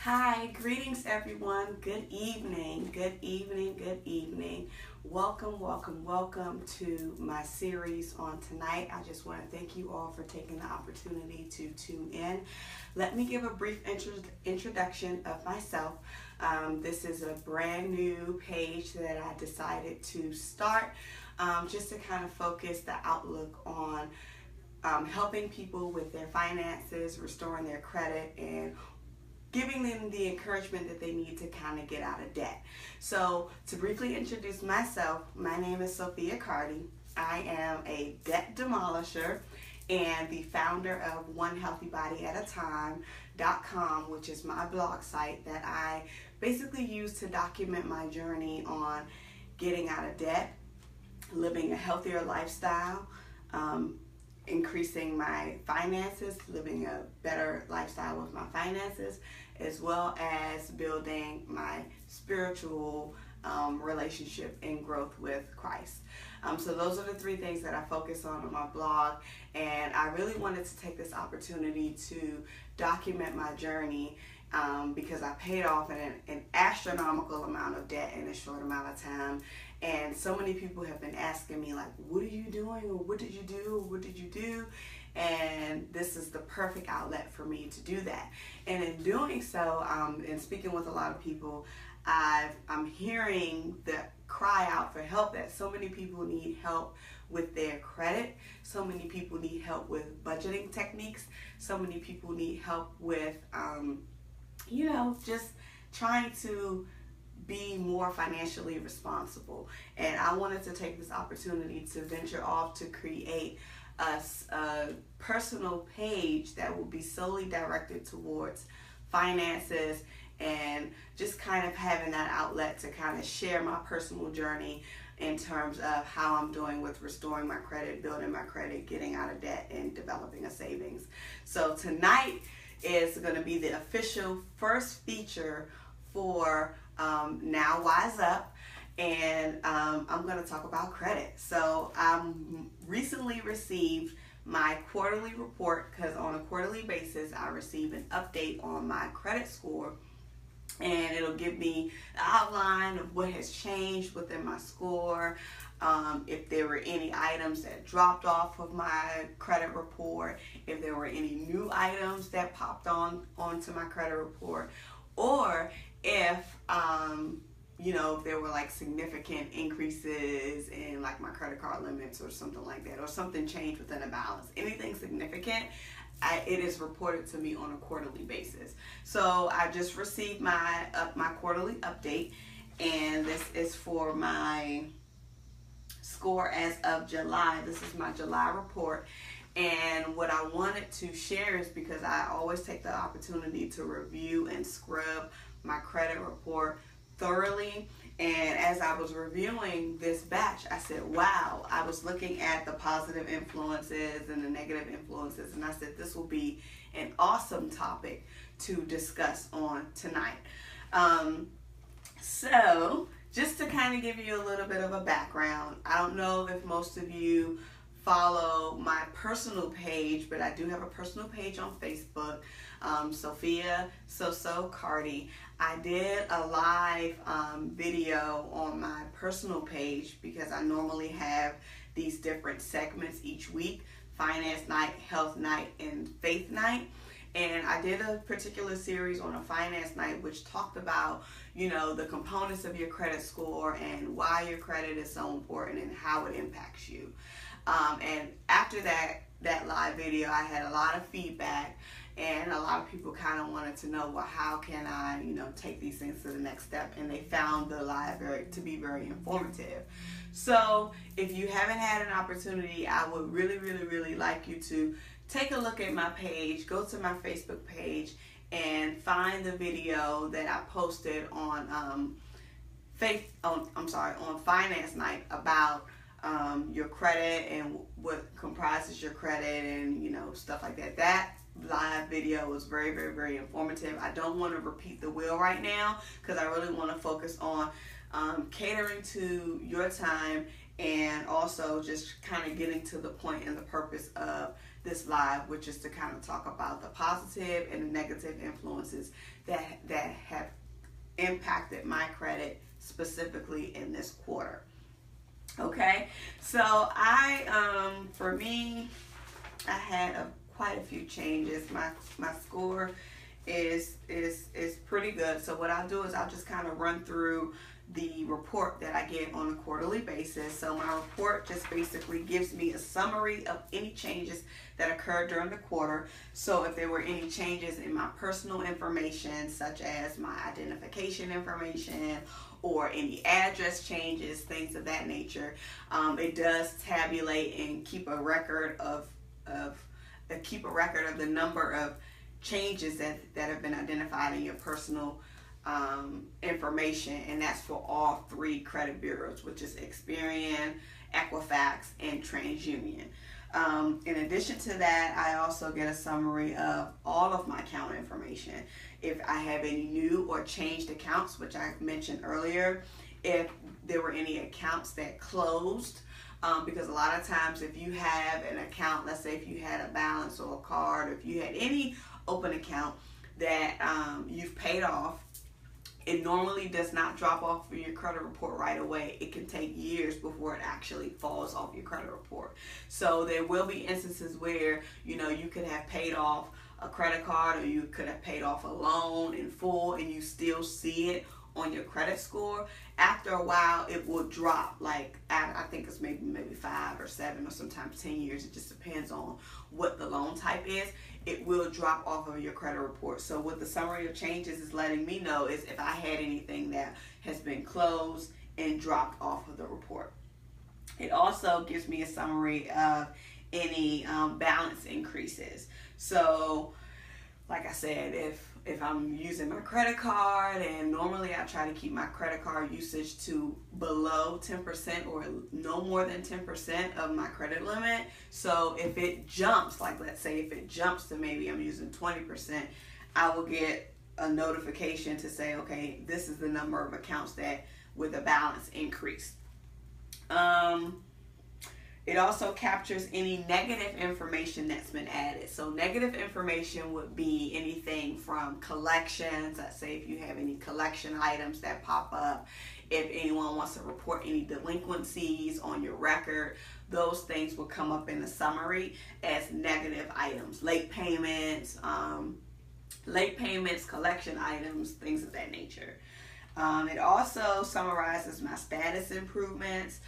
Hi, greetings everyone. Good evening, good evening, good evening. Welcome to my series on tonight. I just want to thank you all for taking the opportunity to tune in. Let me give a brief introduction of myself. This is a brand new page that I decided to start just to kind of focus the outlook on helping people with their finances, restoring their credit, and giving them the encouragement that they need to kind of get out of debt. So to briefly introduce myself, my name is Sophia Cardi. I am a debt demolisher and the founder of OneHealthyBodyAtATime.com, which is my blog site that I basically use to document my journey on getting out of debt, living a healthier lifestyle, increasing my finances, living a better lifestyle with my finances, as well as building my spiritual relationship and growth with Christ. So those are the three things that I focus on my blog, and I really wanted to take this opportunity to document my journey because I paid off an astronomical amount of debt in a short amount of time. And so many people have been asking me, like, what are you doing? Or what did you do? Or what did you do? And this is the perfect outlet for me to do that. And in doing so, and speaking with a lot of people, I'm hearing the cry out for help that so many people need help with their credit. So many people need help with budgeting techniques. So many people need help with, just trying to be more financially responsible. And I wanted to take this opportunity to venture off to create a personal page that will be solely directed towards finances and just kind of having that outlet to kind of share my personal journey in terms of how I'm doing with restoring my credit, building my credit, getting out of debt, and developing a savings. So tonight is going to be the official first feature for Now Wise Up, and I'm going to talk about credit. So I recently received my quarterly report, because on a quarterly basis I receive an update on my credit score, and it'll give me the outline of what has changed within my score, if there were any items that dropped off of my credit report, if there were any new items that popped onto my credit report, or if if there were like significant increases in like my credit card limits or something like that, or something changed within a balance. Anything significant, it is reported to me on a quarterly basis. So I just received my quarterly update, and this is for my score as of July. This is my July report. And what I wanted to share is because I always take the opportunity to review and scrub my credit report thoroughly. And as I was reviewing this batch, I said, wow, I was looking at the positive influences and the negative influences, and I said this will be an awesome topic to discuss on tonight. So just to kind of give you a little bit of a background, I don't know if most of you follow my personal page, but I do have a personal page on Facebook, Sophia So Cardi. I did a live video on my personal page because I normally have these different segments each week: finance night, health night, and faith night. And I did a particular series on a finance night which talked about, the components of your credit score and why your credit is so important and how it impacts you. And after that live video, I had a lot of feedback, and a lot of people kind of wanted to know, well, how can I, take these things to the next step? And they found the live to be very informative. So if you haven't had an opportunity, I would really, really, really like you to take a look at my page, go to my Facebook page, and find the video that I posted on on finance night about your credit and what comprises your credit and stuff like that. That live video was very, very, very informative. I don't want to repeat the wheel right now because I really want to focus on catering to your time, and also just kind of getting to the point and the purpose of this live, which is to kind of talk about the positive and the negative influences that have impacted my credit specifically in this quarter. Okay, so for me, I had quite a few changes. My score is pretty good. So what I'll do is I'll just kind of run through the report that I get on a quarterly basis. So my report just basically gives me a summary of any changes that occurred during the quarter. So if there were any changes in my personal information, such as my identification information or any address changes, things of that nature, it does tabulate and keep a record of the number of changes that have been identified in your personal information, and that's for all three credit bureaus, which is Experian, Equifax, and TransUnion. In addition to that, I also get a summary of all of my account information. If I have any new or changed accounts, which I mentioned earlier, if there were any accounts that closed, because a lot of times if you have an account, let's say if you had a balance or a card, or if you had any open account that you've paid off, it normally does not drop off of your credit report right away. It can take years before it actually falls off your credit report. So there will be instances where, you know, you could have paid off a credit card, or you could have paid off a loan in full, and you still see it on your credit score. After a while, it will drop. Like, I think it's maybe 5 or 7 or sometimes 10 years. It just depends on what the loan type is. It will drop off of your credit report. So what the summary of changes is letting me know is if I had anything that has been closed and dropped off of the report. It also gives me a summary of any balance increases. So like I said, if I'm using my credit card, and normally I try to keep my credit card usage to below 10% or no more than 10% of my credit limit. So if it jumps, like let's say if it jumps to maybe I'm using 20%, I will get a notification to say, okay, this is the number of accounts that with a balance increase. It also captures any negative information that's been added. So negative information would be anything from collections. Let's say if you have any collection items that pop up, if anyone wants to report any delinquencies on your record, those things will come up in the summary as negative items. Late payments, collection items, things of that nature. It also summarizes my status improvements.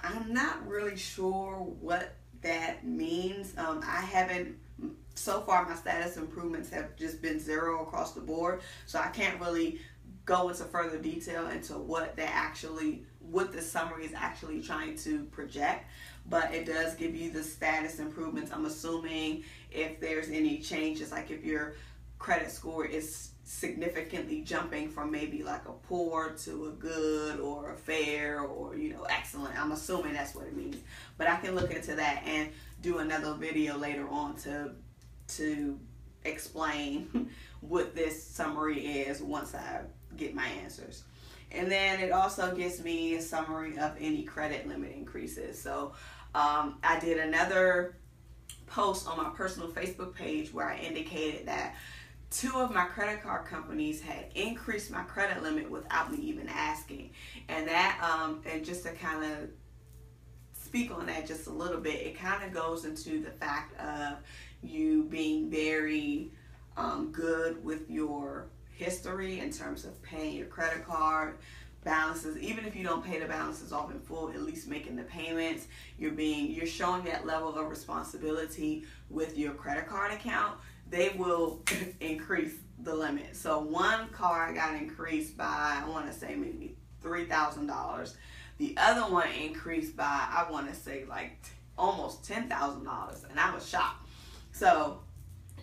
I'm not really sure what that means. I haven't, so far my status improvements have just been 0 across the board, so I can't really go into further detail into what the summary is actually trying to project, but it does give you the status improvements. I'm assuming if there's any changes, like if your credit score is significantly jumping from maybe like a poor to a good or a fair or, you know, excellent. I'm assuming that's what it means, but I can look into that and do another video later on to explain what this summary is once I get my answers. And then it also gives me a summary of any credit limit increases. So I did another post on my personal Facebook page where I indicated that 2 of my credit card companies had increased my credit limit without me even asking. And that, and just to kind of speak on that just a little bit, it kind of goes into the fact of you being very good with your history in terms of paying your credit card balances. Even if you don't pay the balances off in full, at least making the payments, you're showing that level of responsibility with your credit card account. They will increase the limit. So one card got increased by, I want to say maybe $3,000. The other one increased by, I want to say like almost $10,000, and I was shocked. So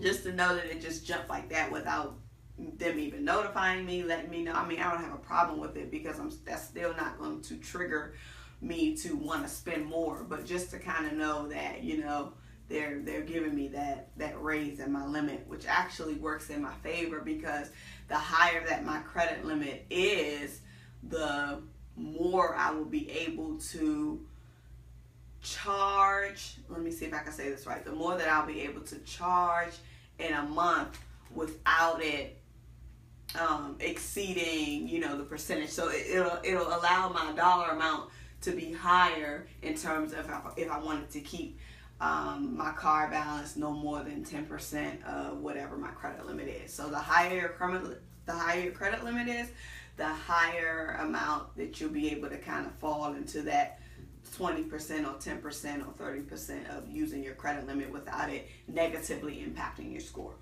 just to know that it just jumped like that without them even notifying me, letting me know. I mean, I don't have a problem with it because that's still not going to trigger me to want to spend more, but just to kind of know that, you know, they're giving me that raise in my limit, which actually works in my favor, because the higher that my credit limit is, the more I will be able to charge, let me see if I can say this right, the more that I'll be able to charge in a month without it exceeding, you know, the percentage. So it'll allow my dollar amount to be higher in terms of if I wanted to keep my card balance no more than 10% of whatever my credit limit is. So the higher your credit limit is, the higher amount that you'll be able to kind of fall into that 20% or 10% or 30% of using your credit limit without it negatively impacting your score.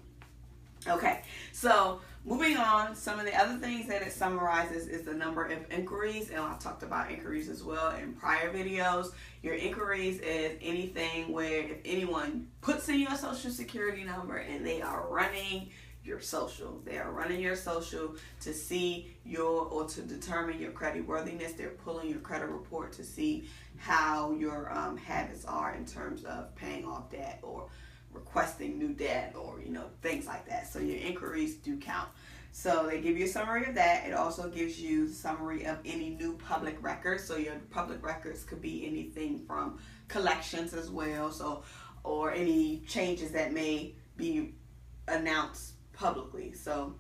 Okay, so moving on, some of the other things that it summarizes is the number of inquiries, and I've talked about inquiries as well in prior videos. Your inquiries is anything where if anyone puts in your social security number and they are running your social. They are running your social to see or to determine your credit worthiness. They're pulling your credit report to see how your habits are in terms of paying off debt or requesting new debt or, you know, things like that. So your inquiries do count. So they give you a summary of that. It also gives you a summary of any new public records. So your public records could be anything from collections as well. So, or any changes that may be announced publicly. So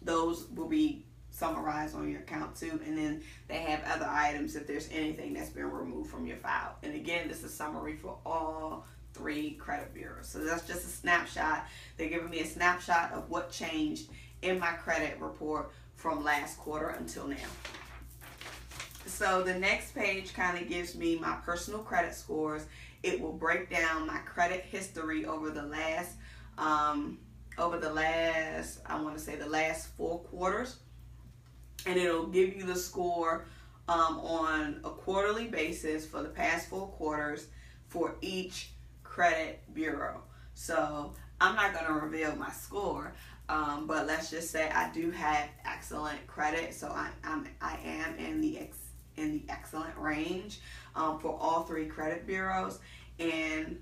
those will be summarized on your account too. And then they have other items if there's anything that's been removed from your file. And again, this is a summary for all 3 credit bureaus. So that's just a snapshot. They're giving me a snapshot of what changed in my credit report from last quarter until now. So the next page kind of gives me my personal credit scores. It will break down my credit history over the last I want to say the last 4 quarters, and it'll give you the score on a quarterly basis for the past 4 quarters for each credit bureau. So I'm not going to reveal my score, but let's just say I do have excellent credit, so I am in the excellent range for all 3 credit bureaus, and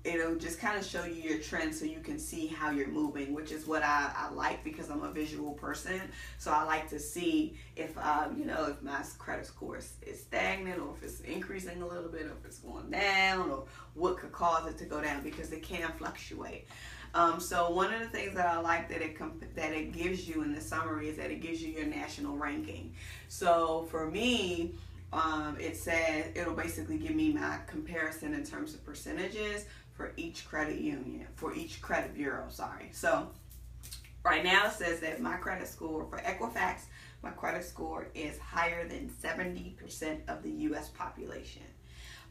it'll just kind of show you your trend so you can see how you're moving, which is what I like because I'm a visual person. So I like to see if you know, if my credit score is stagnant or if it's increasing a little bit or if it's going down or what could cause it to go down, because it can fluctuate. So one of the things that I like that it gives you in the summary is that it gives you your national ranking. So for me, it says it'll basically give me my comparison in terms of percentages for each credit union, for each credit bureau, sorry. So right now it says that my credit score for Equifax, my credit score is higher than 70% of the U.S. population.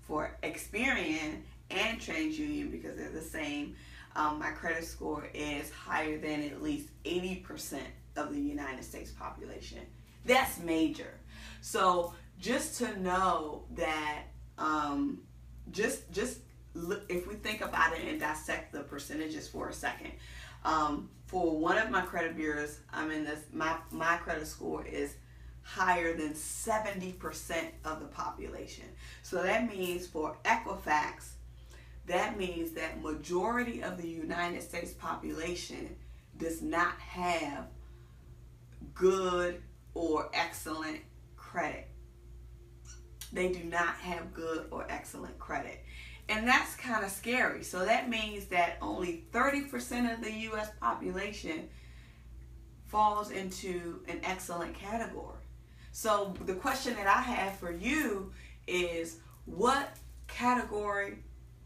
For Experian and TransUnion, because they're the same, my credit score is higher than at least 80% of the United States population. That's major. So just to know that, if we think about it and dissect the percentages for a second, for one of my credit bureaus, I'm in this. My credit score is higher than 70% of the population. So that means for Equifax, that means that majority of the United States population does not have good or excellent credit. They do not have good or excellent credit. And that's kind of scary. So that means that only 30% of the U.S. population falls into an excellent category. So the question that I have for you is, what category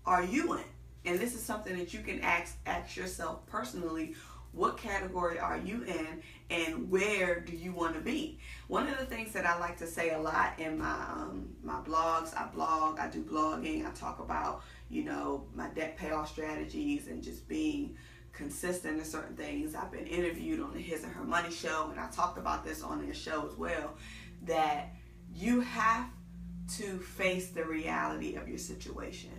are you in? And this is something that you can ask yourself personally. What category are you in, and where do you want to be? One of the things that I like to say a lot in my blogs, I do blogging, I talk about, you know, my debt payoff strategies and just being consistent in certain things. I've been interviewed on the His and Her Money show, and I talked about this on their show as well, that you have to face the reality of your situation.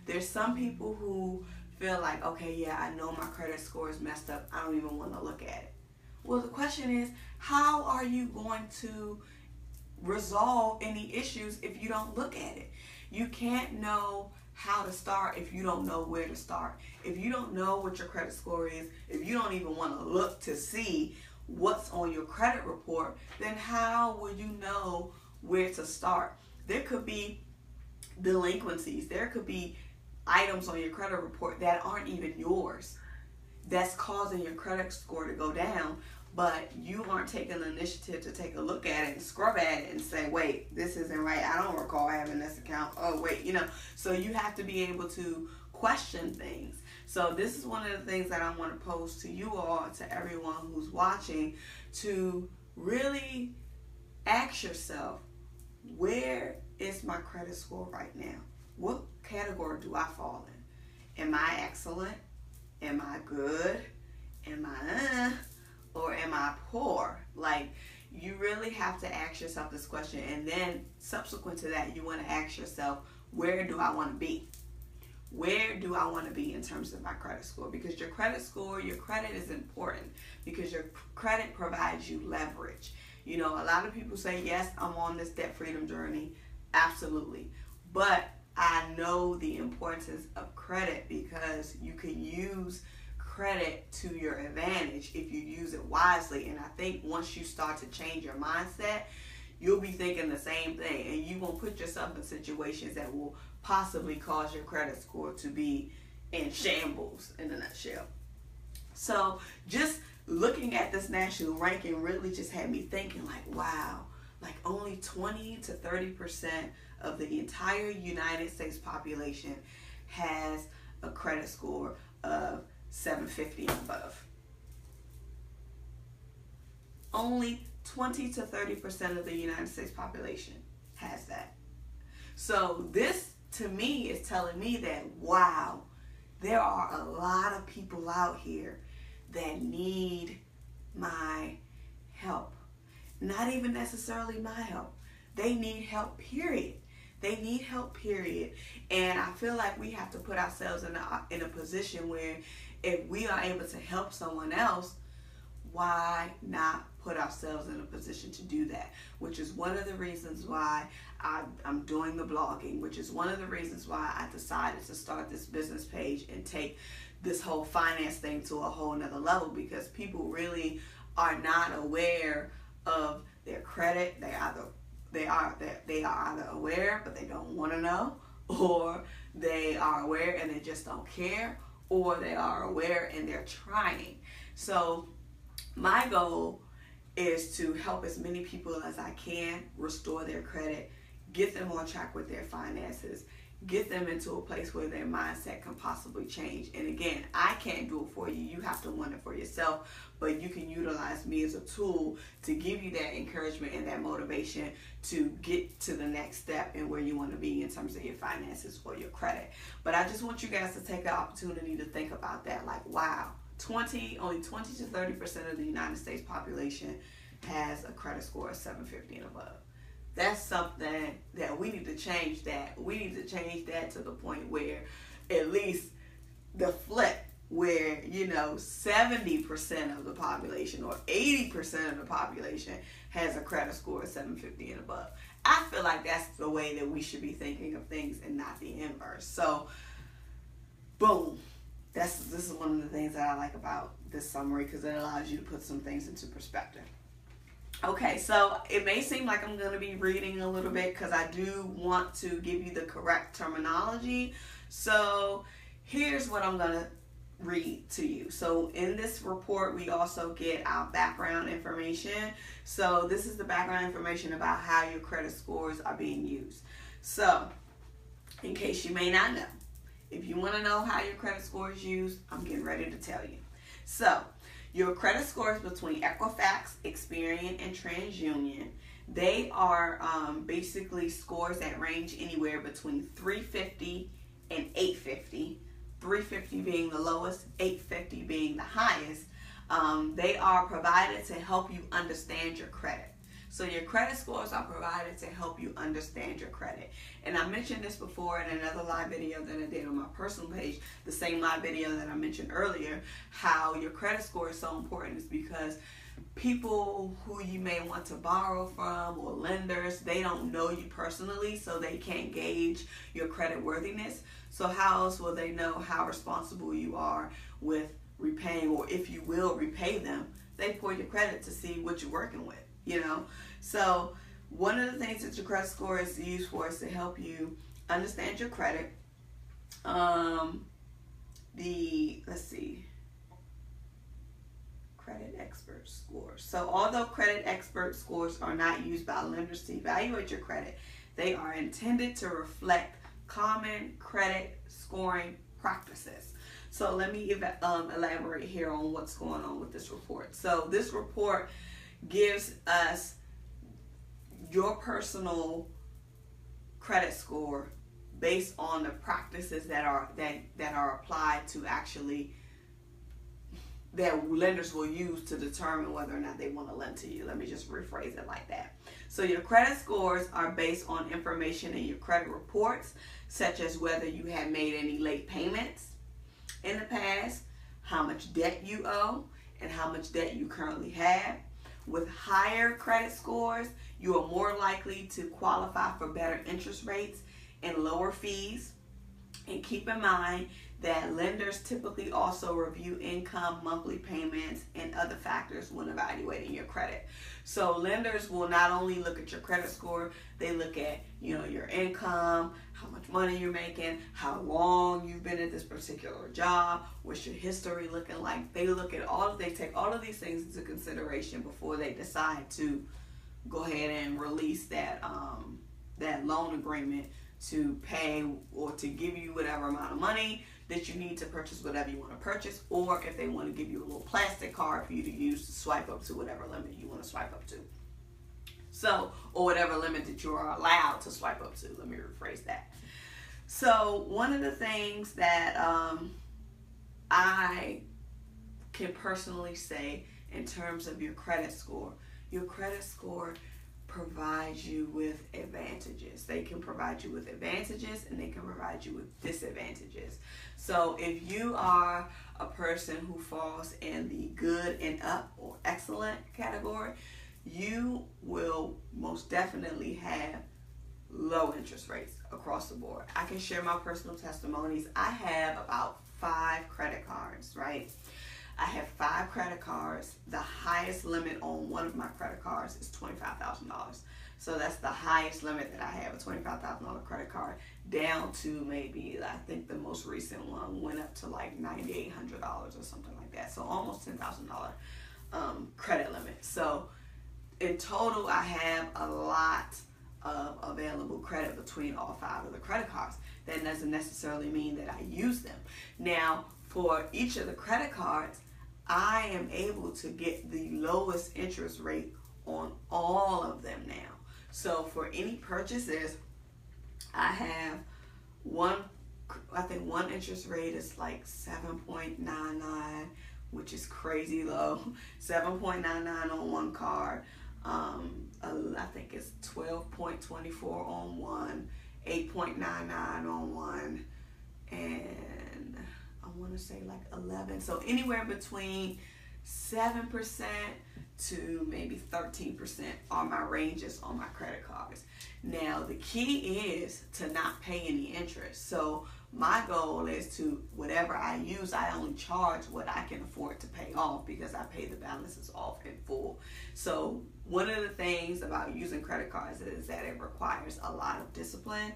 There's some people who feel like, okay, yeah, I know my credit score is messed up, I don't even want to look at it. Well, the question is, how are you going to resolve any issues if you don't look at it? You can't know how to start if you don't know where to start. If you don't know what your credit score is, if you don't even want to look to see what's on your credit report, then how will you know where to start? There could be delinquencies. There could be items on your credit report that aren't even yours that's causing your credit score to go down, but you aren't taking the initiative to take a look at it and scrub at it and say, wait, this isn't right. I don't recall having this account. Oh, wait, So you have to be able to question things. So this is one of the things that I want to pose to you all, to everyone who's watching, to really ask yourself, where is my credit score right now? What category do I fall in? Am I excellent? Am I good? Am I or am I poor? Like, you really have to ask yourself this question, and then subsequent to that, you want to ask yourself, where do I want to be? Where do I want to be in terms of my credit score? Because your credit score, your credit is important, because your credit provides you leverage. A lot of people say, yes, I'm on this debt freedom journey. Absolutely. But I know the importance of credit, because you can use credit to your advantage if you use it wisely. And I think once you start to change your mindset, you'll be thinking the same thing, and you won't put yourself in situations that will possibly cause your credit score to be in shambles, in a nutshell. So just looking at this national ranking really just had me thinking, like, wow, like only 20 to 30% of the entire United States population has a credit score of 750 and above. Only 20 to 30% of the United States population has that. So this, to me, is telling me that, wow, there are a lot of people out here that need my help. Not even necessarily my help. They need help, period. They need help, period. And I feel like we have to put ourselves in a position where if we are able to help someone else, why not put ourselves in a position to do that? Which is one of the reasons why I'm doing the blogging, which is one of the reasons why I decided to start this business page and take this whole finance thing to a whole nother level, because people really are not aware of their credit. They are either aware but they don't want to know, or they are aware and they just don't care, or they are aware and they're trying. So my goal is to help as many people as I can restore their credit, get them on track with their finances, get them into a place where their mindset can possibly change. And again, I can't do it for you. You have to want it for yourself, but you can utilize me as a tool to give you that encouragement and that motivation to get to the next step and where you want to be in terms of your finances or your credit. But I just want you guys to take the opportunity to think about that. Like, wow, only 20 to 30% of the United States population has a credit score of 750 and above. That's something that we need to change that. We need to change that to the point where at least the flip, where 70% of the population or 80% of the population has a credit score of 750 and above. I feel like that's the way that we should be thinking of things and not the inverse. So, boom. This is one of the things that I like about this summary, because it allows you to put some things into perspective. Okay, so it may seem like I'm going to be reading a little bit because I do want to give you the correct terminology. So here's what I'm going to read to you. So in this report, we also get our background information. So this is the background information about how your credit scores are being used. So in case you may not know, if you want to know how your credit score is used, I'm getting ready to tell you. So your credit scores between Equifax, Experian, and TransUnion, they are basically scores that range anywhere between 350 and 850. 350 being the lowest, 850 being the highest. They are provided to help you understand your credit. So your credit scores are provided to help you understand your credit. And I mentioned this before in another live video that I did on my personal page, the same live video that I mentioned earlier, how your credit score is so important is because people who you may want to borrow from or lenders, they don't know you personally, so they can't gauge your credit worthiness. So how else will they know how responsible you are with repaying, or if you will repay them? They pour your credit to see what you're working with. So one of the things that your credit score is used for is to help you understand your credit. Let's see, credit expert scores. So although credit expert scores are not used by lenders to evaluate your credit, they are intended to reflect common credit scoring practices. So let me elaborate here on what's going on with this report. So this report gives us your personal credit score based on the practices that are applied to actually, that lenders will use to determine whether or not they want to lend to you. Let me just rephrase it like that. So your credit scores are based on information in your credit reports, such as whether you have made any late payments in the past, how much debt you owe, and how much debt you currently have. With higher credit scores, you are more likely to qualify for better interest rates and lower fees. And keep in mind that lenders typically also review income, monthly payments, and other factors when evaluating your credit. So lenders will not only look at your credit score, they look at, your income, how much money you're making, how long you've been at this particular job, what's your history looking like. They take all of these things into consideration before they decide to go ahead and release that loan agreement to pay or to give you whatever amount of money that you need to purchase whatever you want to purchase, or if they want to give you a little plastic card for you to use to swipe up to whatever limit you want to swipe up to. So, or whatever limit that you are allowed to swipe up to. Let me rephrase that. So, one of the things that I can personally say in terms of your credit score provides you with advantages. They can provide you with advantages and they can provide you with disadvantages. So if you are a person who falls in the good and up or excellent category, you will most definitely have low interest rates across the board. I can share my personal testimonies. I have about 5 credit cards, right? I have 5 credit cards. The highest limit on one of my credit cards is $25,000. So that's the highest limit that I have, a $25,000 credit card, down to maybe, I think the most recent one went up to like $9,800 or something like that. So almost $10,000 credit limit. So in total, I have a lot of available credit between all 5 of the credit cards. That doesn't necessarily mean that I use them. Now, for each of the credit cards, I am able to get the lowest interest rate on all of them now. So for any purchases, I have one interest rate is like 7.99, which is crazy low. 7.99 on one card. I think it's 12.24 on one, 8.99 on one, and I want to say like 11. So anywhere between 7% to maybe 13% are my ranges on my credit cards. Now the key is to not pay any interest. So my goal is to, whatever I use, I only charge what I can afford to pay off because I pay the balances off in full. So one of the things about using credit cards is that it requires a lot of discipline.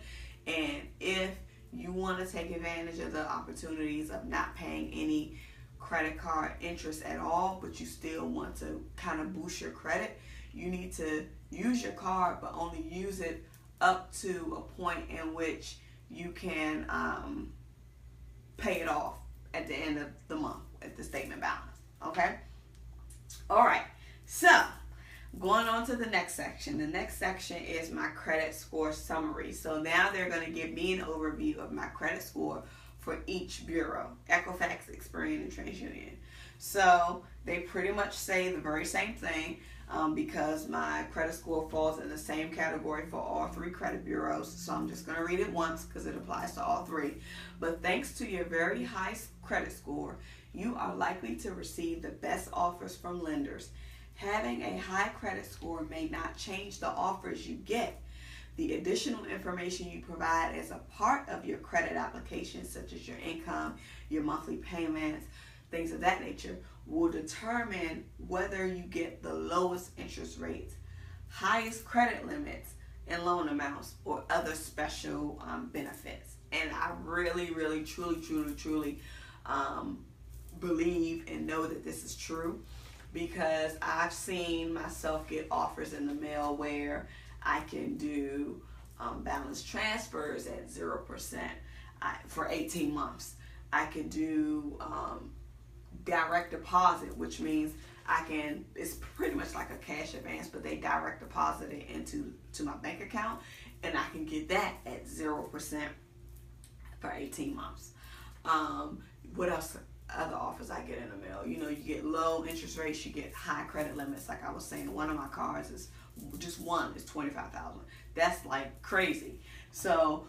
And if you want to take advantage of the opportunities of not paying any credit card interest at all, but you still want to kind of boost your credit, you need to use your card, but only use it up to a point in which you can pay it off at the end of the month at the statement balance. Okay? All right. So, going on to the next section. The next section is my credit score summary. So now they're going to give me an overview of my credit score for each bureau: Equifax, Experian, and TransUnion. So they pretty much say the very same thing. Because my credit score falls in the same category for all 3 credit bureaus. So I'm just going to read it once because it applies to all 3. But thanks to your very high credit score, you are likely to receive the best offers from lenders. Having a high credit score may not change the offers you get. The additional information you provide as a part of your credit application, such as your income, your monthly payments, things of that nature, will determine whether you get the lowest interest rates, highest credit limits, in loan amounts or other special benefits. And I really, really, truly believe and know that this is true, because I've seen myself get offers in the mail where I can do balance transfers at 0% for 18 months. I can do direct deposit, which means it's pretty much like a cash advance, but they direct deposit it into my bank account, and I can get that at 0% for 18 months. What else? Other offers I get in the mail. You get low interest rates, you get high credit limits. Like I was saying, one of my cards is just one is $25,000. That's like crazy. So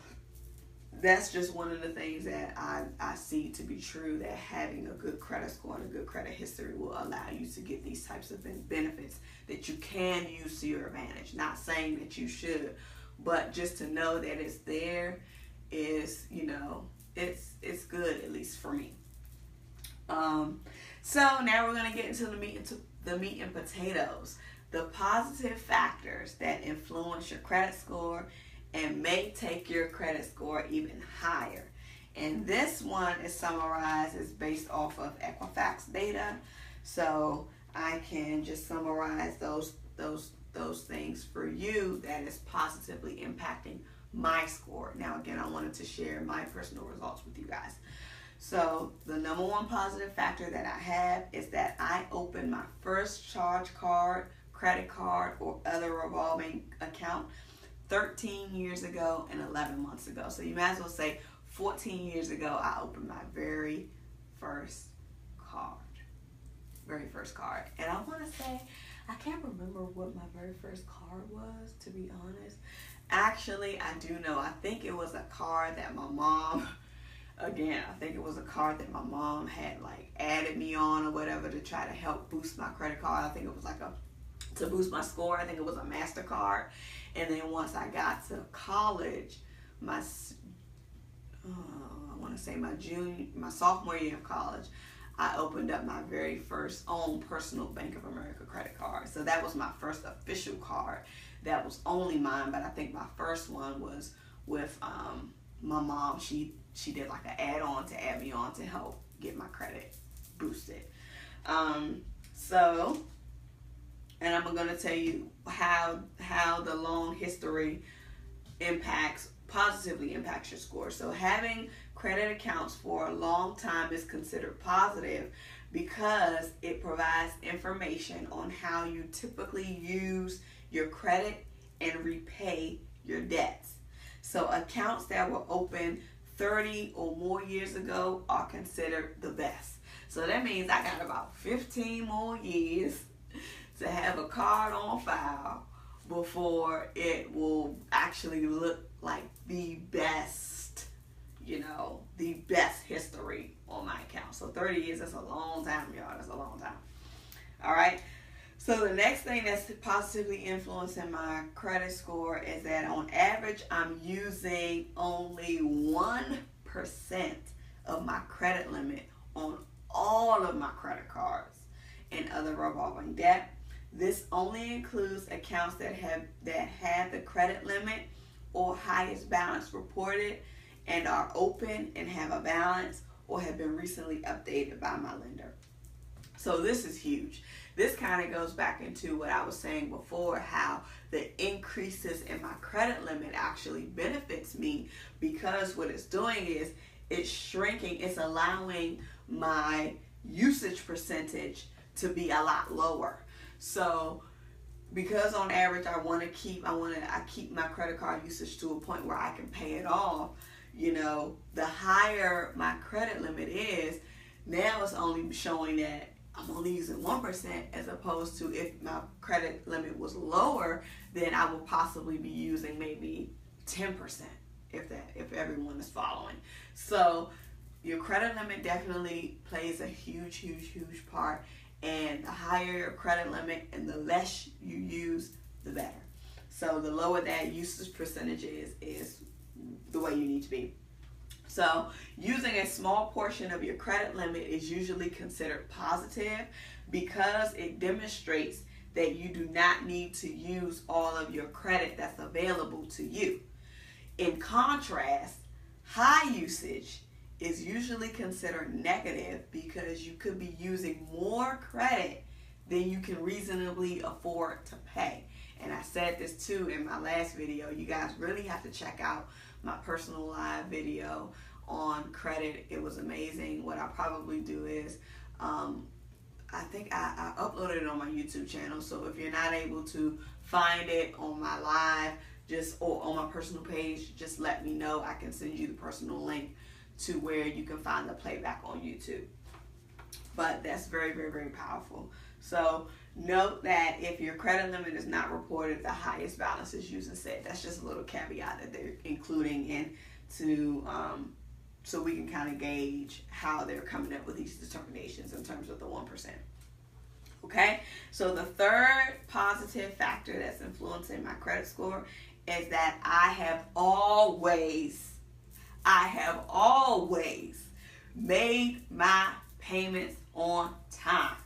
that's just one of the things that I see to be true, that having a good credit score and a good credit history will allow you to get these types of benefits that you can use to your advantage. Not saying that you should, but just to know that it's there is, it's good, at least for me. So now we're going to get into the meat and potatoes. The positive factors that influence your credit score and may take your credit score even higher. And this one is summarized as based off of Equifax data. So I can just summarize those things for you that is positively impacting my score. Now again, I wanted to share my personal results with you guys. So the number one positive factor that I have is that I opened my first charge card, credit card, or other revolving account 13 years ago and 11 months ago. So you might as well say 14 years ago, I opened my very first card. And I want to say, I can't remember what my very first card was, to be honest. Actually, I do know. I think it was a card that my mom... Again, I think it was a card that my mom had like added me on or whatever to try to help boost my credit card. I think it was like to boost my score. I think it was a MasterCard. And then once I got to college, I want to say my sophomore year of college, I opened up my very first own personal Bank of America credit card. So that was my first official card. That was only mine, but I think my first one was with my mom. She did like an add-on to add me on to help get my credit boosted. And I'm going to tell you how the loan history positively impacts your score. So having credit accounts for a long time is considered positive because it provides information on how you typically use your credit and repay your debts. So accounts that were open 30 or more years ago are considered the best. So that means I got about 15 more years to have a card on file before it will actually look like the best, the best history on my account. So 30 years, that's a long time, y'all. That's a long time. All right. So the next thing that's positively influencing my credit score is that on average, I'm using only 1% of my credit limit on all of my credit cards and other revolving debt. This only includes accounts that have the credit limit or highest balance reported and are open and have a balance or have been recently updated by my lender. So this is huge. This kind of goes back into what I was saying before, how the increases in my credit limit actually benefits me, because what it's doing is it's shrinking, it's allowing my usage percentage to be a lot lower. So because on average I keep my credit card usage to a point where I can pay it off, the higher my credit limit is, now it's only showing that I'm only using 1%, as opposed to if my credit limit was lower, then I would possibly be using maybe 10%, if everyone is following. So your credit limit definitely plays a huge part, and the higher your credit limit and the less you use, the better. So the lower that usage percentage is the way you need to be. So using a small portion of your credit limit is usually considered positive because it demonstrates that you do not need to use all of your credit that's available to you. In contrast, high usage is usually considered negative because you could be using more credit than you can reasonably afford to pay. And I said this too in my last video. You guys really have to check out my personal live video on credit. It was amazing. What I'll probably do is, I think I uploaded it on my YouTube channel. So if you're not able to find it on my live, or on my personal page, just let me know. I can send you the personal link to where you can find the playback on YouTube. But that's very, very, very powerful. So note that if your credit limit is not reported, the highest balance is used instead. That's just a little caveat that they're including in so we can kind of gauge how they're coming up with these determinations in terms of the 1%. Okay, so the third positive factor that's influencing my credit score is that I have always made my payments on time.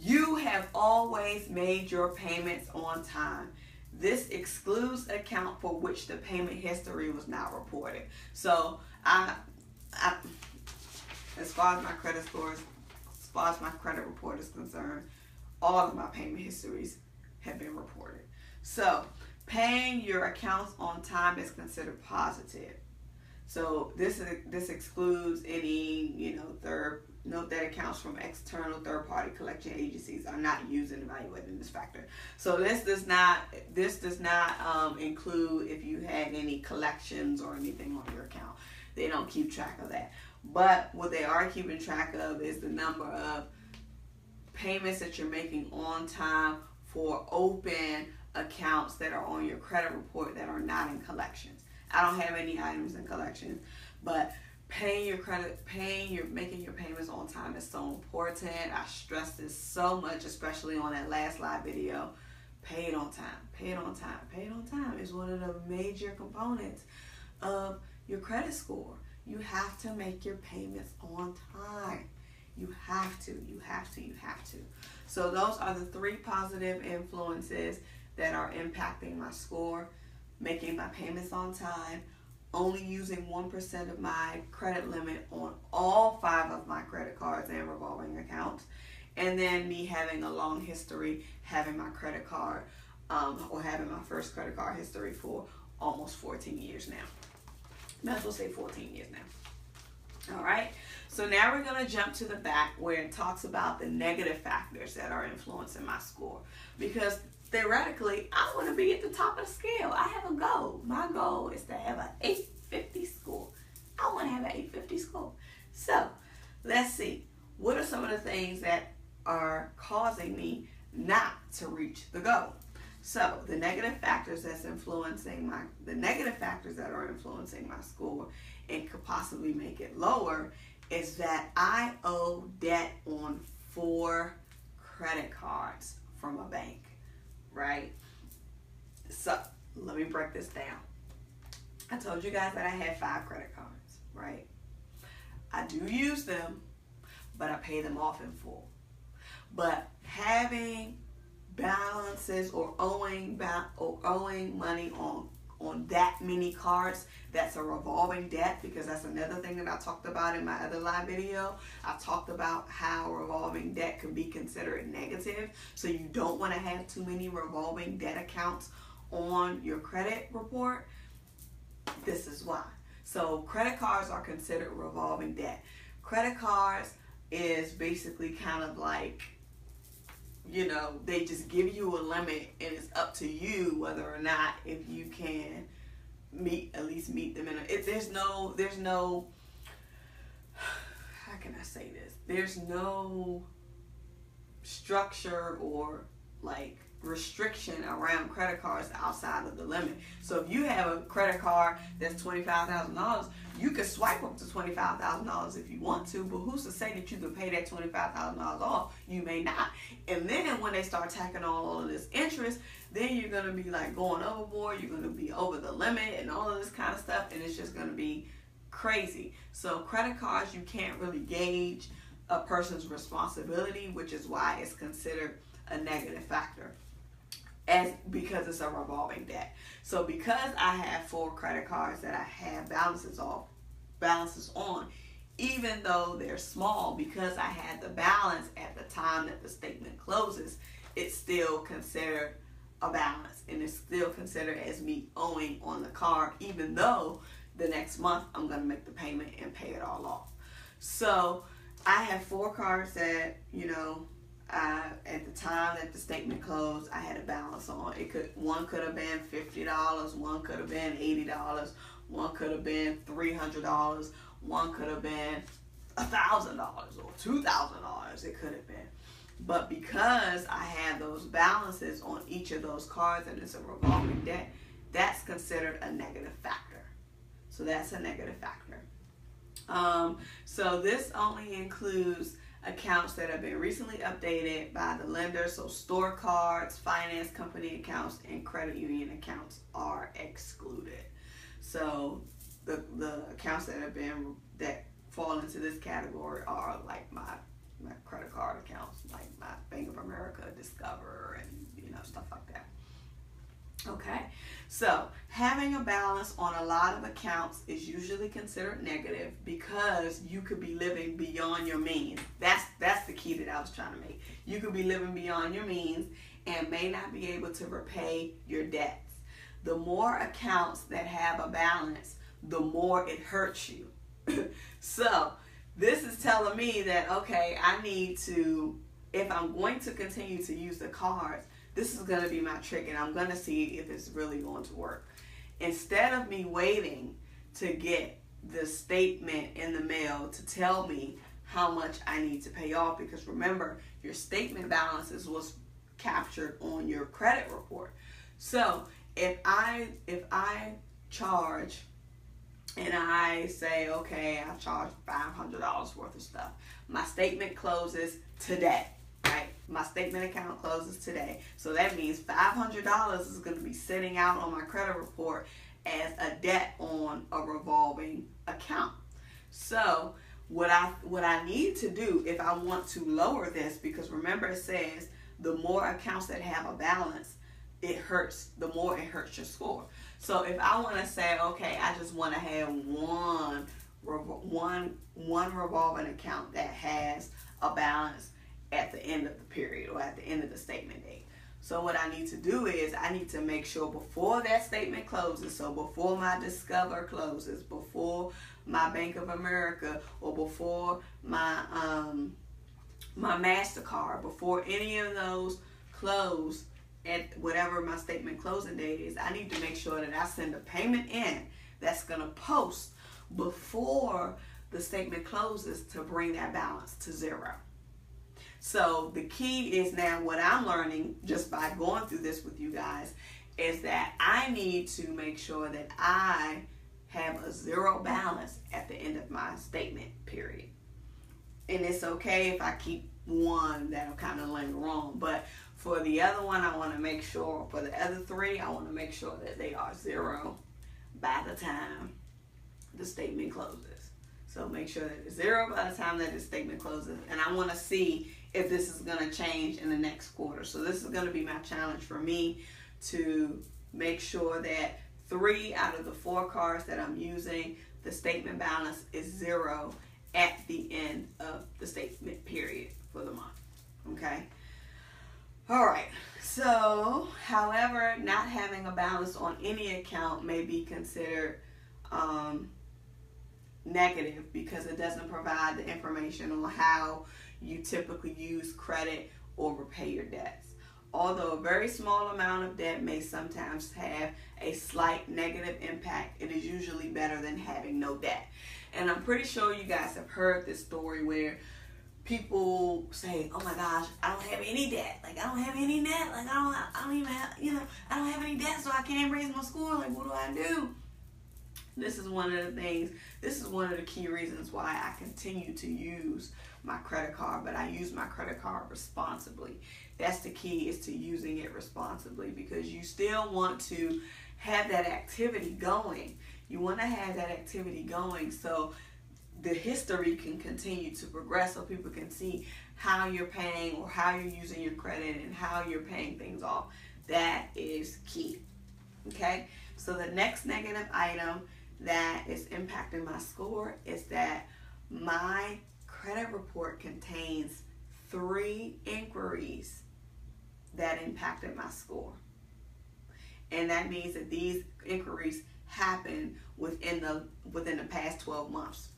You have always made your payments on time. This excludes account for which the payment history was not reported. So as far as my credit scores, as far as my credit report is concerned, all of my payment histories have been reported. So paying your accounts on time is considered positive. So this excludes any, note that accounts from external third-party collection agencies are not used in evaluating this factor. So this does not include if you had any collections or anything on your account. They don't keep track of that. But what they are keeping track of is the number of payments that you're making on time for open accounts that are on your credit report that are not in collections. I don't have any items in collections, but making your payments on time is so important. I stress this so much, especially on that last live video. Pay it on time. Pay it on time. Pay it on time is one of the major components of your credit score. You have to make your payments on time. You have to. So those are the three positive influences that are impacting my score: making my payments on time, only using 1% of my credit limit on all 5 of my credit cards and revolving accounts, and then me having a long history, having my credit card, or having my first credit card history for almost 14 years now. Might as well say 14 years now. All right, so now we're going to jump to the back where it talks about the negative factors that are influencing my score, because theoretically, I want to be at the top of the scale. I have a goal. My goal is to have an 850 score. I want to have an 850 score. So, let's see. What are some of the things that are causing me not to reach the goal? So, the negative factors that are influencing my score and could possibly make it lower is that I owe debt on 4 credit cards from a bank. Right? So, let me break this down. I told you guys that I had 5 credit cards, right? I do use them, but I pay them off in full. But having balances or owing money on that many cards, that's a revolving debt, because that's another thing that I talked about in my other live video. I talked about how revolving debt could be considered negative, so you don't want to have too many revolving debt accounts on your credit report. This is why. So credit cards are considered revolving debt. Credit cards is basically kind of like, they just give you a limit, and it's up to you whether or not if you can meet them in there's no how can I say this? There's no structure or like restriction around credit cards outside of the limit. So if you have a credit card that's $25,000, you could swipe up to $25,000 if you want to, but who's to say that you can pay that $25,000 off? You may not. And then when they start tacking on all of this interest, then you're going to be like going overboard, you're going to be over the limit and all of this kind of stuff, and it's just going to be crazy. So credit cards, you can't really gauge a person's responsibility, which is why it's considered a negative factor because it's a revolving debt. So because I have 4 credit cards that I have balances on, even though they're small, because I had the balance at the time that the statement closes, it's still considered a balance, and it's still considered as me owing on the card, even though the next month I'm going to make the payment and pay it all off. So I have 4 cards that, at the time that the statement closed, I had a balance on. One could have been $50, one could have been $80, one could have been $300, one could have been $1,000 or $2,000. It could have been. But because I had those balances on each of those cards and it's a revolving debt, that's considered a negative factor. So that's a negative factor. So this only includes accounts that have been recently updated by the lender. So store cards, finance company accounts, and credit union accounts are excluded. So the accounts that fall into this category are like my credit card accounts, like my Bank of America, Discover, and stuff like that. Okay, so having a balance on a lot of accounts is usually considered negative because you could be living beyond your means. That's the key that I was trying to make. You could be living beyond your means and may not be able to repay your debts. The more accounts that have a balance, the more it hurts you. So this is telling me that, okay, I need to, if I'm going to continue to use the cards, this is going to be my trick, and I'm going to see if it's really going to work. Instead of me waiting to get the statement in the mail to tell me how much I need to pay off, because remember, your statement balances was captured on your credit report. So if I charge and I say, okay, I charge $500 worth of stuff, my statement closes today. Right? My statement account closes today. So that means $500 is going to be sitting out on my credit report as a debt on a revolving account. So what I need to do if I want to lower this, because remember it says the more accounts that have a balance, the more it hurts your score. So if I want to say, okay, I just want to have one revolving account that has a balance at the end of the period or at the end of the statement date. So what I need to do is I need to make sure before that statement closes, so before my Discover closes, before my Bank of America, or before my my MasterCard, before any of those close at whatever my statement closing date is, I need to make sure that I send a payment in that's going to post before the statement closes to bring that balance to zero. So the key is now what I'm learning just by going through this with you guys is that I need to make sure that I have a zero balance at the end of my statement period. And it's okay if I keep one that'll kind of linger on, but for the other one, I want to make sure, for the other 3, I want to make sure that they are zero by the time the statement closes. So make sure that it's zero by the time that the statement closes, and I want to see if this is going to change in the next quarter. So this is going to be my challenge for me to make sure that 3 out of the 4 cards that I'm using, the statement balance is zero at the end of the statement period for the month. Okay? All right. So, however, not having a balance on any account may be considered negative because it doesn't provide the information on how you typically use credit or repay your debts. Although a very small amount of debt may sometimes have a slight negative impact, it is usually better than having no debt. And I'm pretty sure you guys have heard this story where people say, oh my gosh, I don't have any debt. Like, I don't have any debt. Like, I don't even have, I don't have any debt, so I can't raise my score. Like, what do I do? This is one of the key reasons why I continue to use my credit card, but I use my credit card responsibly. That's the key, is to using it responsibly, because you still want to have that activity going. You want to have that activity going so the history can continue to progress, so people can see how you're paying or how you're using your credit and how you're paying things off. That is key. Okay, so the next negative item that is impacting my score is that my credit report contains 3 inquiries that impacted my score. And that means that these inquiries happen within the past 12 months.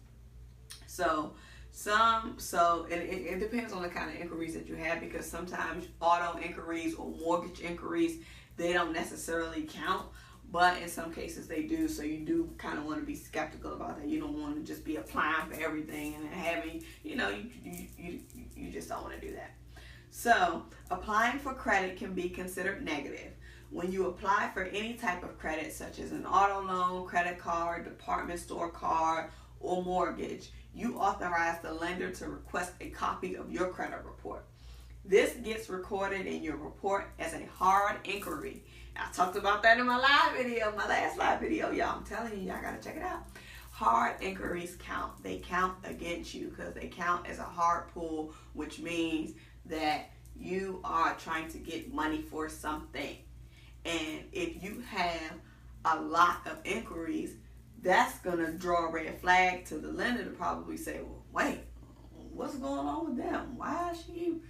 So it depends on the kind of inquiries that you have, because sometimes auto inquiries or mortgage inquiries, they don't necessarily count, but in some cases they do. So you do kind of want to be skeptical about that. You don't want to just be applying for everything and then having, you just don't want to do that. So applying for credit can be considered negative. When you apply for any type of credit, such as an auto loan, credit card, department store card, or mortgage, you authorize the lender to request a copy of your credit report. This gets recorded in your report as a hard inquiry. I talked about that in my last live video, y'all. I'm telling you, y'all gotta check it out. Hard inquiries count. They count against you because they count as a hard pull, which means that you are trying to get money for something. And if you have a lot of inquiries, that's going to draw a red flag to the lender to probably say, well, wait, what's going on with them? Why is she,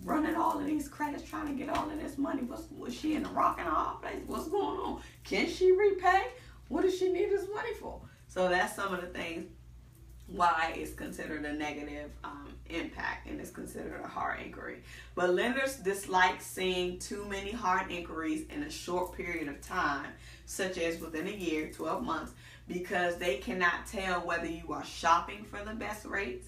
running all of these credits, trying to get all of this money? Was she in a rock and a hard place? What's going on? Can she repay? What does she need this money for? So that's some of the things why it's considered a negative impact and it's considered a hard inquiry. But lenders dislike seeing too many hard inquiries in a short period of time, such as within a year, 12 months, because they cannot tell whether you are shopping for the best rates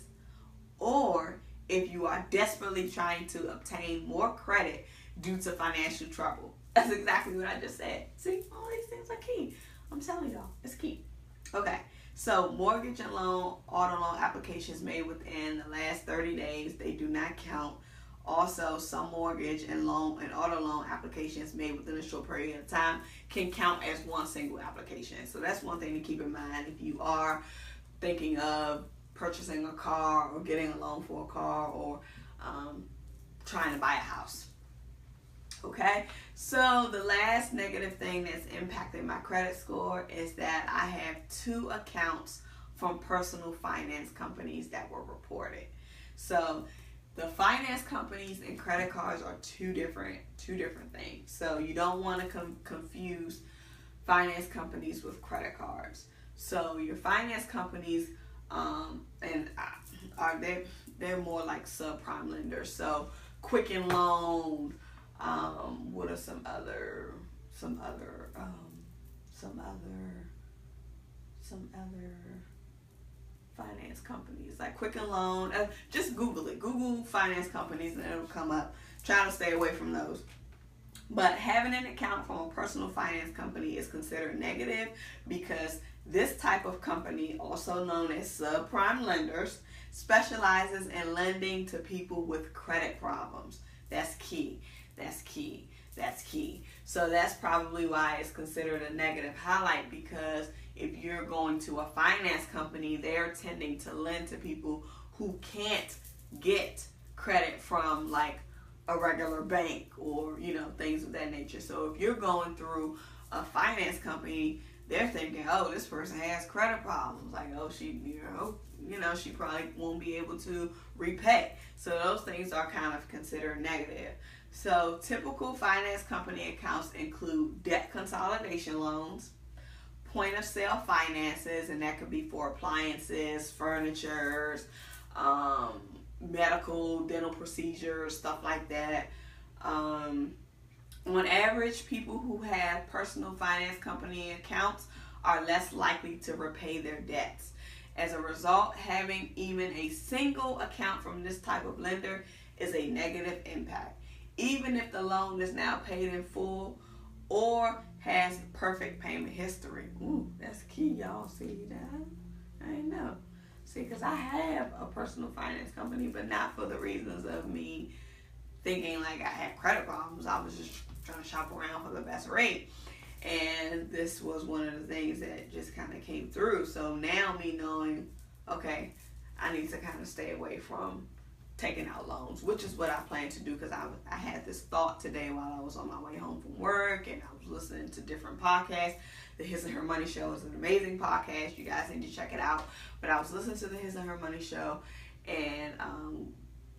or if you are desperately trying to obtain more credit due to financial trouble. That's exactly what I just said. See, all these things are key. I'm telling y'all, it's key. Okay. So mortgage and auto loan applications made within the last 30 days, they do not count. Also, some mortgage and auto loan applications made within a short period of time can count as one single application. So that's one thing to keep in mind if you are thinking of purchasing a car or getting a loan for a car or trying to buy a house. Okay, so the last negative thing that's impacting my credit score is that I have 2 accounts from personal finance companies that were reported. So the finance companies and credit cards are two different things. So you don't want to confuse finance companies with credit cards. So your finance companies they're more like subprime lenders. So Quicken Loan. What are some other finance companies like Quicken Loan? Just Google it. Google finance companies and it'll come up. Try to stay away from those. But having an account from a personal finance company is considered negative because this type of company, also known as subprime lenders, specializes in lending to people with credit problems. That's key. That's key. That's key. So that's probably why it's considered a negative highlight, because if you're going to a finance company, they're tending to lend to people who can't get credit from like a regular bank or, things of that nature. So if you're going through a finance company, they're thinking, oh, this person has credit problems. Like, oh, she probably won't be able to repay. So those things are kind of considered negative. So typical finance company accounts include debt consolidation loans, point of sale finances, and that could be for appliances, furniture, medical, dental procedures, stuff like that. On average, people who have personal finance company accounts are less likely to repay their debts. As a result, having even a single account from this type of lender is a negative impact, even if the loan is now paid in full or has perfect payment history. Ooh, that's key, y'all. See that? I didn't know. See, because I have a personal finance company, but not for the reasons of me thinking like I had credit problems. I was just trying to shop around for the best rate. And this was one of the things that just kind of came through. So now me knowing, okay, I need to kind of stay away from taking out loans, which is what I plan to do, because I had this thought today while I was on my way home from work, and I was listening to different podcasts. The His and Her Money Show is an amazing podcast. You guys need to check it out. But I was listening to the His and Her Money Show, and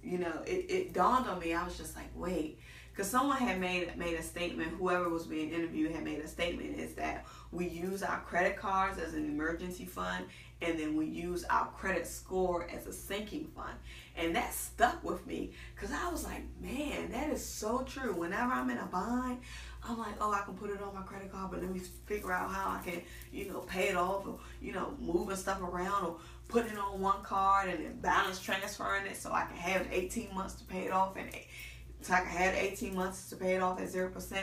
it dawned on me. I was just like, wait, because someone had made a statement. Whoever was being interviewed had made a statement, is that we use our credit cards as an emergency fund, and then we use our credit score as a sinking fund. And that stuck with me, because I was like, man, that is so true. Whenever I'm in a bind, I'm like, oh, I can put it on my credit card, but let me figure out how I can, pay it off, or, moving stuff around, or putting it on one card and then balance transferring it so I can have 18 months to pay it off, and so I can have 18 months to pay it off at 0%.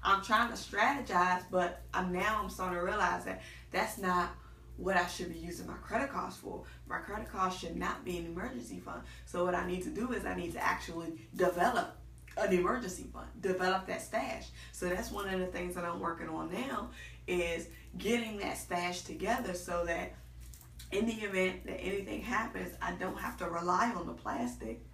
I'm trying to strategize, but I'm starting to realize that that's not what I should be using my credit cards for. My credit cards should not be an emergency fund. So what I need to do is I need to actually develop an emergency fund, develop that stash. So that's one of the things that I'm working on now, is getting that stash together so that in the event that anything happens, I don't have to rely on the plastic.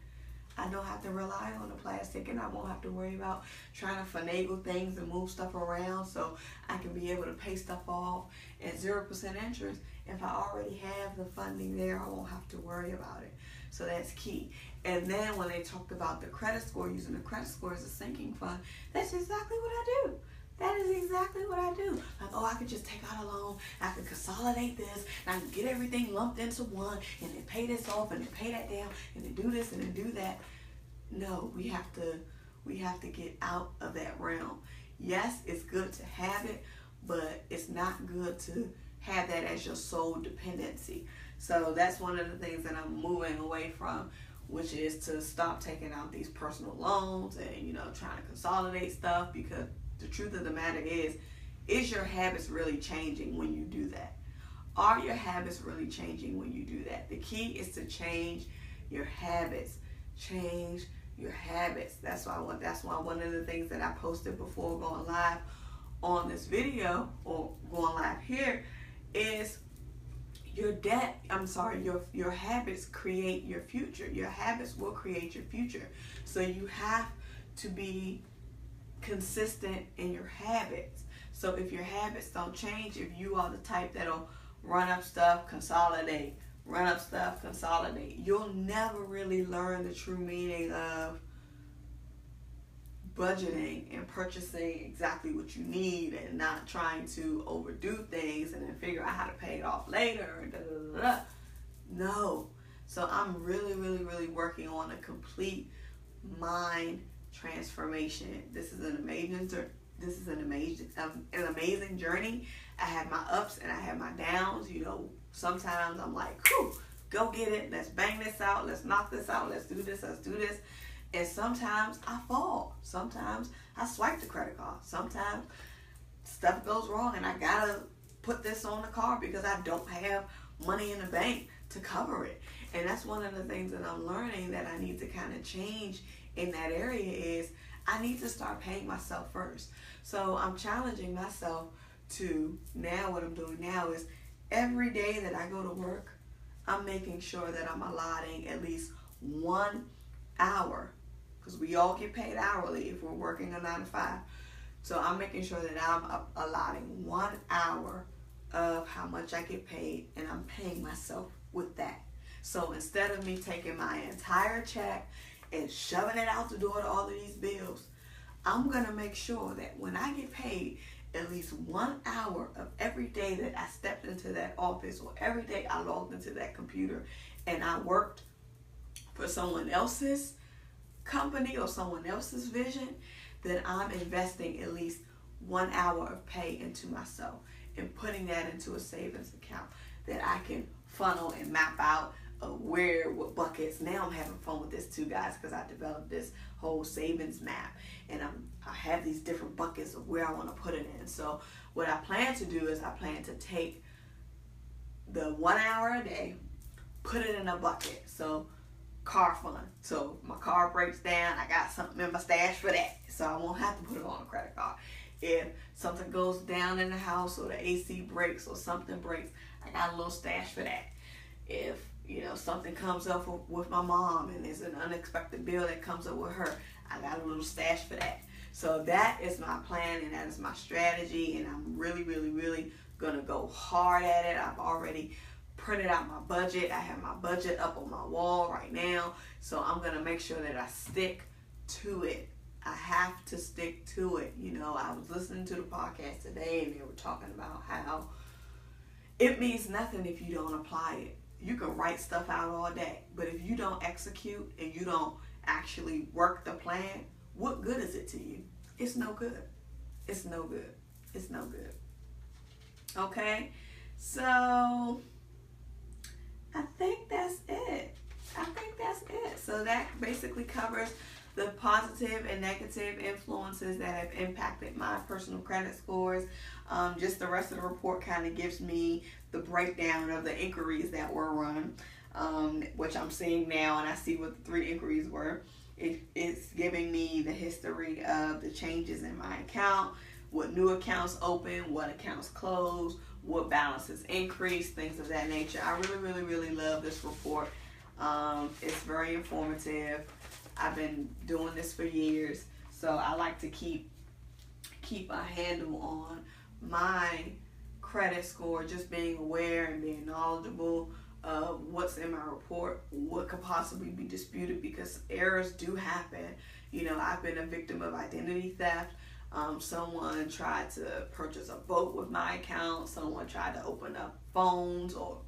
I don't have to rely on the plastic, and I won't have to worry about trying to finagle things and move stuff around, so I can be able to pay stuff off at 0% interest. If I already have the funding there, I won't have to worry about it. So that's key. And then when they talked about the credit score, using the credit score as a sinking fund, that's exactly what I do. That is exactly what I do. Like, oh, I could just take out a loan, I could consolidate this, and I can get everything lumped into one, and then pay this off, and then pay that down, and then do this, and then do that. No, we have to get out of that realm. Yes, it's good to have it, but it's not good to have that as your sole dependency. So that's one of the things that I'm moving away from, which is to stop taking out these personal loans and, trying to consolidate stuff, because the truth of the matter is your habits really changing when you do that? Are your habits really changing when you do that? The key is to change your habits. Change your habits. That's why one of the things that I posted before going live on this video, or going live here, is your habits create your future. Your habits will create your future. So you have to be consistent in your habits. So if your habits don't change, if you are the type that'll run up stuff, consolidate, you'll never really learn the true meaning of budgeting and purchasing exactly what you need, and not trying to overdo things and then figure out how to pay it off later. No. So I'm really, really, really working on a complete mind transformation. This is an amazing journey. I have my ups and I have my downs. Sometimes I'm like, whew, go get it. Let's bang this out. Let's knock this out. Let's do this. And sometimes I fall. Sometimes I swipe the credit card. Sometimes stuff goes wrong and I gotta put this on the card because I don't have money in the bank to cover it. And that's one of the things that I'm learning that I need to kind of change in that area, is I need to start paying myself first. So I'm challenging myself to, now what I'm doing now is every day that I go to work, I'm making sure that I'm allotting at least 1 hour, because we all get paid hourly if we're working a 9 to 5. So I'm making sure that I'm allotting 1 hour of how much I get paid, and I'm paying myself with that. So instead of me taking my entire check and shoving it out the door to all of these bills, I'm going to make sure that when I get paid, at least 1 hour of every day that I stepped into that office, or every day I logged into that computer and I worked for someone else's company or someone else's vision, then I'm investing at least 1 hour of pay into myself and putting that into a savings account that I can funnel and map out what buckets. Now I'm having fun with this too, guys, because I developed this whole savings map, and I have these different buckets of where I want to put it in. So what I plan to do is I plan to take the 1 hour a day, put it in a bucket. So car fund. So if my car breaks down, I got something in my stash for that, so I won't have to put it on a credit card. If something goes down in the house, or the AC breaks, or something breaks, I got a little stash for that. If you know, something comes up with my mom and there's an unexpected bill that comes up with her, I got a little stash for that. So that is my plan and that is my strategy, and I'm really, really, really gonna go hard at it. I've already printed out my budget. I have my budget up on my wall right now, so I'm gonna make sure that I stick to it. I have to stick to it. You know, I was listening to the podcast today and they were talking about how it means nothing if you don't apply it. You can write stuff out all day, but if you don't execute and you don't actually work the plan, what good is it to you? It's no good. It's no good. It's no good. Okay? So, I think that's it. So that basically covers the positive and negative influences that have impacted my personal credit scores. Just the rest of the report kind of gives me the breakdown of the inquiries that were run, which I'm seeing now, and I see what the 3 inquiries were. It's giving me the history of the changes in my account, what new accounts open, what accounts closed, what balances increased, things of that nature. I really, really, really love this report. It's very informative. I've been doing this for years, so I like to keep a handle on my credit score, just being aware and being knowledgeable of what's in my report, what could possibly be disputed, because errors do happen. You know, I've been a victim of identity theft. Someone tried to purchase a boat with my account. Someone tried to open up phones or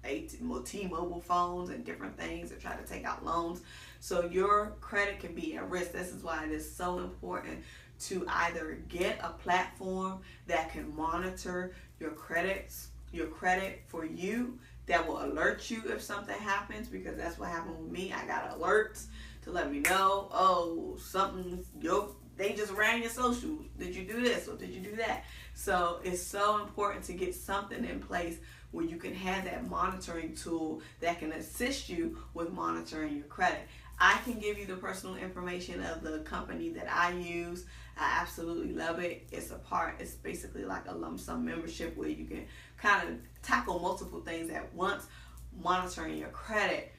T-Mobile phones and different things, and try to take out loans. So your credit can be at risk. This is why it is so important to either get a platform that can monitor your credit for you, that will alert you if something happens, because that's what happened with me. I got alerts to let me know, oh, they just ran your socials. Did you do this or did you do that? So it's so important to get something in place where you can have that monitoring tool that can assist you with monitoring your credit. I can give you the personal information of the company that I use. I absolutely love it. It's basically like a lump sum membership where you can kind of tackle multiple things at once: monitoring your credit,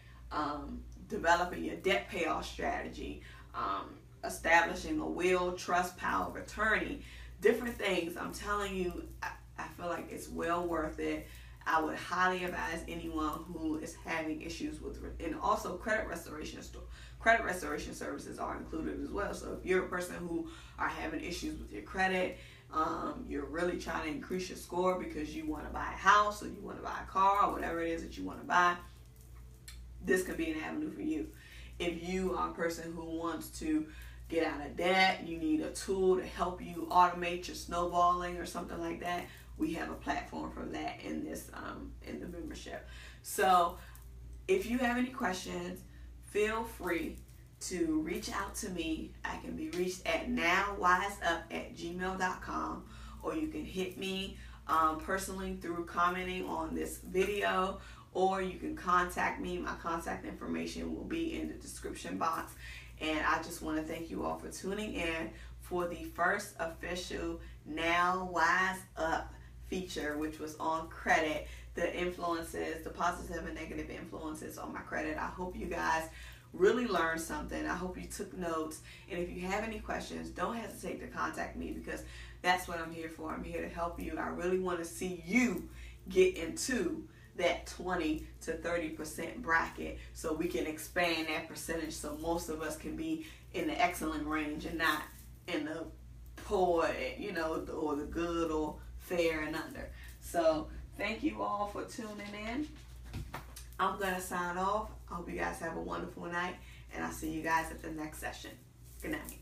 developing your debt payoff strategy, establishing a will, trust, power of attorney, different things. I'm telling you, I feel like it's well worth it. I would highly advise anyone who is having issues with, and also credit restoration services are included as well. So if you're a person who are having issues with your credit, you're really trying to increase your score because you want to buy a house or you want to buy a car or whatever it is that you want to buy, this could be an avenue for you. If you are a person who wants to get out of debt, you need a tool to help you automate your snowballing or something like that, we have a platform for that in this in the membership. So if you have any questions, feel free to reach out to me. I can be reached at nowwiseup@gmail.com, or you can hit me personally through commenting on this video, or you can contact me. My contact information will be in the description box. And I just want to thank you all for tuning in for the first official Now Wise Up feature, which was on credit, the influences, the positive and negative influences on my credit. I hope you guys really learned something. I hope you took notes. And if you have any questions, don't hesitate to contact me, because that's what I'm here for. I'm here to help you. I really want to see you get into that 20 to 30% bracket, so we can expand that percentage, so most of us can be in the excellent range and not in the poor, you know, or the good or fair and under. So thank you all for tuning in. I'm gonna sign off. I hope you guys have a wonderful night, and I'll see you guys at the next session. Good night.